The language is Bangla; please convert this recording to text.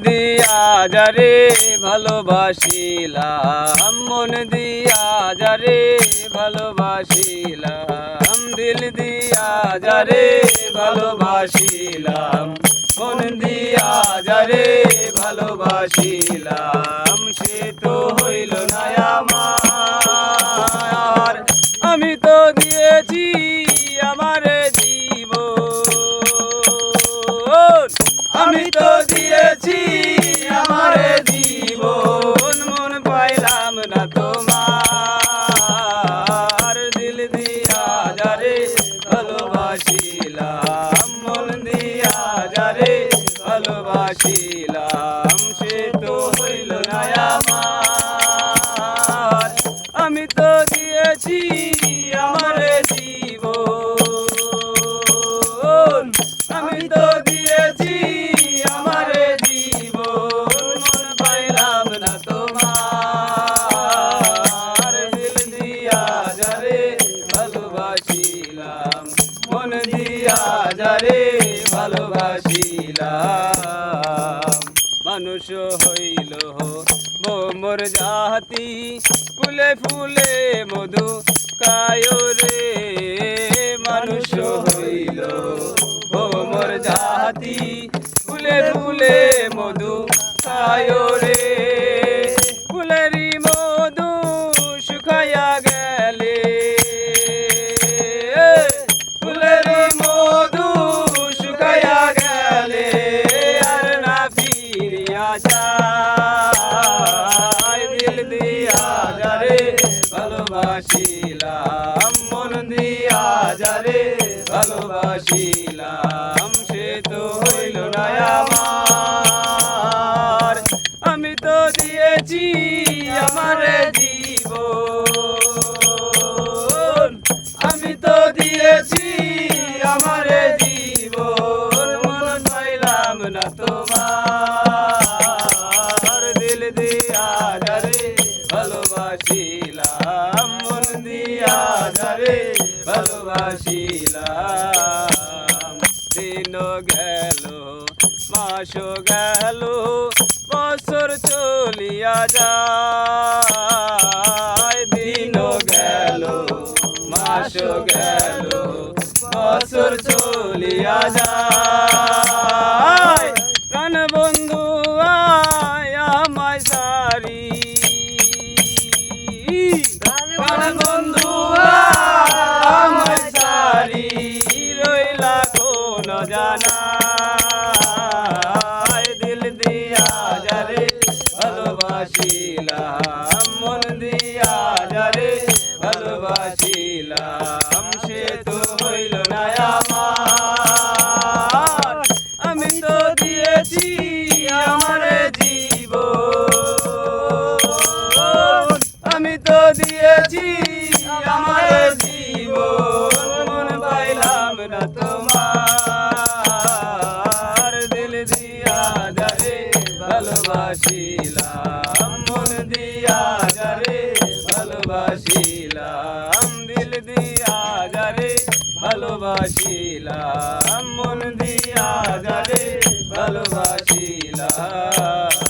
দিয়া যারে ভালোবাসিলাম, মন দিয়া যারে ভালোবাসিলাম, দিল দিয়া যারে ভালোবাসিলাম, মন দিয়া যারে ভালোবাসিলাম, সে তো হইল না আমার। আমি তো দিয়েছি আমার জীবন, আমি তো দিয়েছি আমার জীবন, মন পাইলাম না তোমার। দিল দিয়া যারে ভালোবাসিলাম, মন দিয়া যারে ভালোবাসিলাম, সে তো হইল না আমার। আমি তো দিয়েছি আমার জীবন, আমি তো দিয়েছি আমার জীবন, মন পাইলাম না তোমার। দিল দিয়া যারে ভালোবাসিলাম, মন দিয়া যারে ভালোবাসিলাম, মানুষ হইল মোর জাতি, ফুলে ফুলে মধু খায় রে। মানুষ হইল মোর জাতি, ফুলে ফুলে মধু খায় রে। ফুলেরই মধু শুকাইয়া গেলে, ফুলেরই মধু শুকাইয়া গেলে, আর না ফিরিয়া যায়। দিল দিয়া যারে ভালোবাসিলাম, মন দিয়া যারে ভালোবাসিলাম, সে তো হইল না আমার। আমি তো দিয়েছি আমার জীবন, আমি তো দিয়েছি আমার জীবন, মন পাইলাম না তোমার। দিল দিয়া যারে ভালোবাসিলাম, মন দিয়া যারে ভালোবাসিলাম, দিন গেল মাস গেল বছর চলিয়া যায়। দিন গেল মাস গেল বছর চলিয়া যায়। প্রাণ বন্ধু আয় আমায় সারি, প্রাণ বন্ধু আমায় সারি, রইলা কোন জানা। দিল দিয়া যারে ভালোবাসিলাম, মন দিয়া যারে ভালোবাসিলাম, সে তো হইল না আমার। আমি তো দিয়েছি আমার জীবন, আমি তো দিয়েছি আমার জীবন, মন পাইলাম না তোমার। দিল দিয়া যারে ভালোবাসিলাম, মন দিয়া যারে ভালোবাসিলাম, দিল দিয়া যারে ভালোবাসিলাম, মন দিয়া যারে ভালোবাসিলাম।